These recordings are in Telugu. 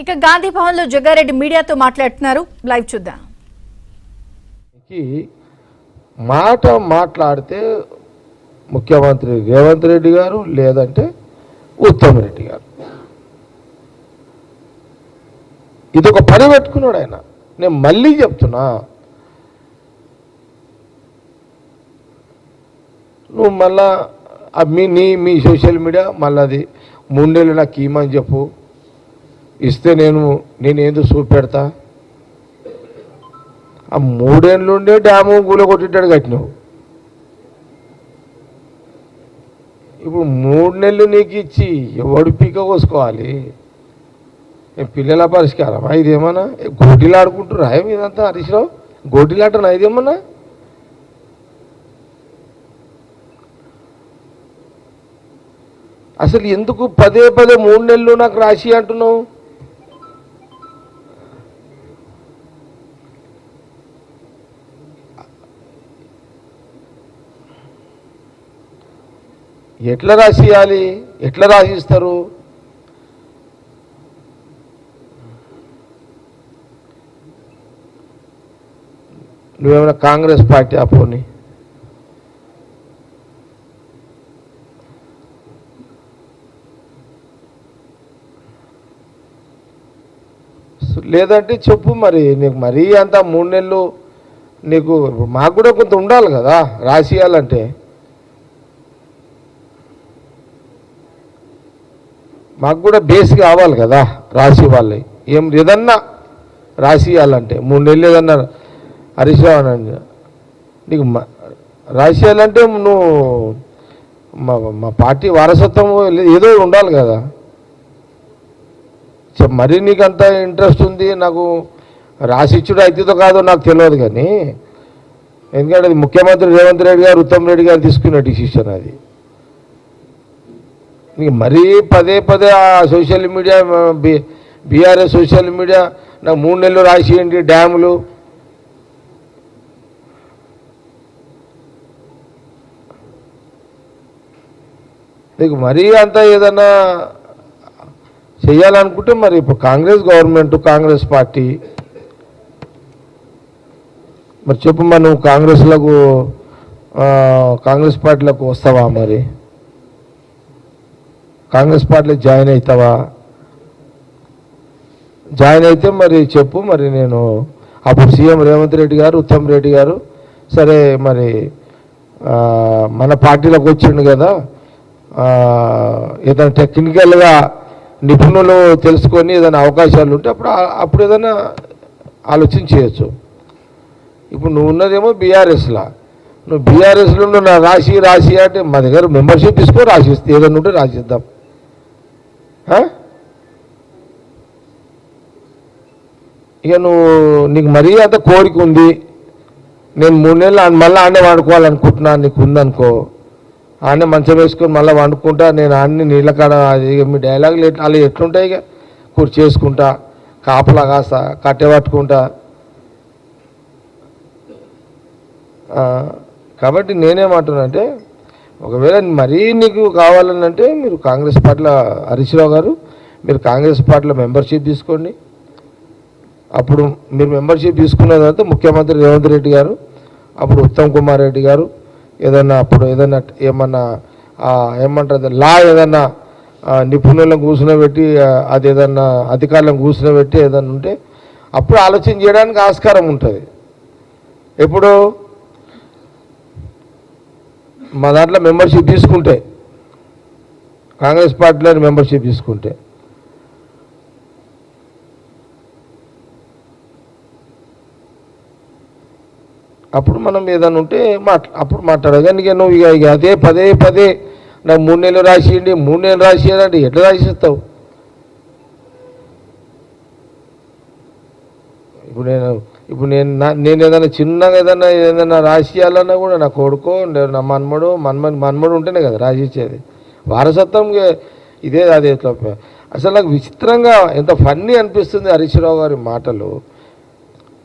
ఇక గాంధీ భవన్ లో జగ్గారెడ్డి మీడియాతో మాట్లాడుతున్నారు. లైవ్ చూద్దాం. మాట మాట్లాడితే ముఖ్యమంత్రి రేవంత్ రెడ్డి గారు లేదంటే ఉత్తమ్ రెడ్డి గారు ఇదొక పని పెట్టుకున్నాడు ఆయన. నేను మళ్ళీ చెప్తున్నా, నువ్వు మళ్ళా మీ సోషల్ మీడియా మళ్ళీ అది 3 నెలలు నాకు ఇమ్మని చెప్పు, ఇస్తే నేనేందో చూపెడతా. ఆ 3 ఏళ్ళు ఉండే డ్యాము కూలగొట్టిట్టాడు కట్టినావు. ఇప్పుడు 3 నెలలు నీకు ఇచ్చి ఎవడు పీక కోసుకోవాలి? పిల్లల పరిష్కారం ఇదేమన్నా? గోటీలు ఆడుకుంటురా ఇదంతా? హరీష్ రావు గోటీలాటనా ఇదేమన్నా? అసలు ఎందుకు పదే 3 నెలలు నాకు రాసి అంటున్నావు? ఎట్లా రాసియాలి? ఎట్లా రాసిస్తారు? నువ్వేమైనా కాంగ్రెస్ పార్టీ అపోని? లేదంటే చెప్పు మరి. నీకు మరీ అంత 3 నెలలు నీకు మాకు కూడా కొంత ఉండాలి కదా రాసియాలంటే. మాకు కూడా బేస్ కావాలి కదా రాసి వాళ్ళకి. ఏదన్నా రాసియాలంటే 3 నెలలు ఏదన్నా హరీష్ రావు అని నీకు రాసియాలంటే నువ్వు మా పార్టీ వారసత్వం ఏదో ఉండాలి కదా. మరీ నీకు అంత ఇంట్రెస్ట్ ఉంది నాకు రాసిచ్చుడు అవుతుందో కాదో నాకు తెలియదు, కానీ ఎందుకంటే అది ముఖ్యమంత్రి రేవంత్ రెడ్డి గారు ఉత్తమ్ రెడ్డి గారు తీసుకున్న డిసిషన్ అది. నీకు మరీ పదే ఆ social media BRS social media నాకు 3 నెలలు రాసియండి డ్యాములు. నీకు మరీ అంతా ఏదన్నా చేయాలనుకుంటే మరి ఇప్పుడు కాంగ్రెస్ గవర్నమెంట్ కాంగ్రెస్ పార్టీ మరి చెప్పు, మరి నువ్వు కాంగ్రెస్ పార్టీలకు వస్తావా? మరి కాంగ్రెస్ పార్టీలో జాయిన్ అవుతావా? జాయిన్ అయితే మరి చెప్పు. మరి నేను అప్పుడు సీఎం రేవంత్ రెడ్డి గారు ఉత్తమ్ రెడ్డి గారు సరే మరి మన పార్టీలోకి వచ్చిండు కదా, ఏదైనా టెక్నికల్గా నిపుణులు తెలుసుకొని ఏదైనా అవకాశాలు ఉంటే అప్పుడు ఏదైనా ఆలోచన చేయొచ్చు. ఇప్పుడు నువ్వు ఉన్నదేమో బీఆర్ఎస్లా. నువ్వు బీఆర్ఎస్లో నా రాసి అంటే మా దగ్గర మెంబర్షిప్ తీసుకో, రాసిస్తే ఏదైనా ఉంటే రాసిద్దాం. ఇక నీకు మరీ అంత కోరిక ఉంది, నేను 3 నెలలు మళ్ళీ ఆడనే వండుకోవాలనుకుంటున్నాను, నీకు ఉందనుకో, ఆడనే మంచం వేసుకొని మళ్ళీ వండుకుంటా, నేను ఆడని నీళ్ళ కాడ మీ డైలాగులు అలా ఎట్లుంటాయి? ఇక కూర్చు చేసుకుంటా, కాపలా కాస్తా, కట్టె పట్టుకుంటా. కాబట్టి నేనేమంటున్నానంటే ఒకవేళ మరీ నీకు కావాలనంటే మీరు కాంగ్రెస్ పార్టీలో హరీష్ రావు గారు మీరు కాంగ్రెస్ పార్టీలో మెంబర్షిప్ తీసుకోండి. అప్పుడు మీరు మెంబర్షిప్ తీసుకున్న తర్వాత ముఖ్యమంత్రి రేవంత్ రెడ్డి గారు అప్పుడు ఉత్తమ్ కుమార్ రెడ్డి గారు ఏదన్నా అప్పుడు ఏదన్నా ఏమంటారు లా ఏదన్నా నిపుణులను కూర్చునబెట్టి అది ఏదన్నా అధికారులను కూర్చునబెట్టి ఏదన్నా ఉంటే అప్పుడు ఆలోచన చేయడానికి ఆస్కారం ఉంటుంది. ఎప్పుడు మా దాంట్లో మెంబర్షిప్ తీసుకుంటే కాంగ్రెస్ పార్టీలో మెంబర్షిప్ తీసుకుంటే అప్పుడు మనం ఏదైనా ఉంటే అప్పుడు మాట్లాడదు. కానీ నువ్వు ఇక అదే పదే నాకు 3 నెలలు రాసియండి 3 నెలలు రాసియండి ఎట్లా రాసిస్తావు? ఇప్పుడు నేను ఏదైనా చిన్నగా ఏదైనా రాసియాలన్నా కూడా నా కొడుకో నా మన్మడు ఉంటేనే కదా రాసిచ్చేది. వారసత్వం ఇదే అదే. అసలు నాకు విచిత్రంగా ఎంత ఫన్నీ అనిపిస్తుంది హరీష్ రావు గారి మాటలు.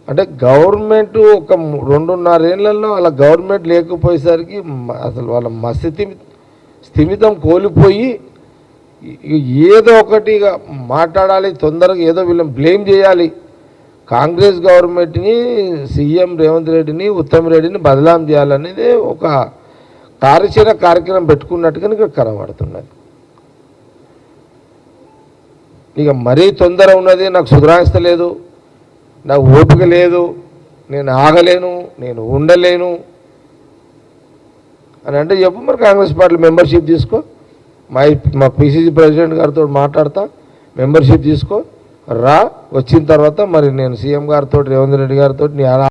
అంటే గవర్నమెంట్ ఒక 2.5 ఏళ్లలో వాళ్ళ గవర్నమెంట్ లేకపోయేసరికి అసలు వాళ్ళ స్థిమితం కోల్పోయి ఏదో ఒకటి ఇక మాట్లాడాలి, తొందరగా ఏదో వీళ్ళని బ్లేమ్ చేయాలి. కాంగ్రెస్ గవర్నమెంట్ని, సీఎం రేవంత్ రెడ్డిని, ఉత్తమ్ రెడ్డిని బదలాం చేయాలనేది ఒక కార్యక్రమం పెట్టుకున్నట్టుగా ఇక్కడ కనబడుతున్నది. ఇక మరీ తొందర ఉన్నది, నాకు సుధరాస్తలేదు, నాకు ఓపిక లేదు, నేను ఆగలేను, నేను ఉండలేను అని అంటే చెప్పు. మరి కాంగ్రెస్ పార్టీ మెంబర్షిప్ తీసుకో, మా పిసిసి ప్రెసిడెంట్ గారితో మాట్లాడతా, మెంబర్షిప్ తీసుకో, రా. వచ్చిన తర్వాత మరి నేను సీఎం గారితో, రేవంత్ రెడ్డి గారితో నీ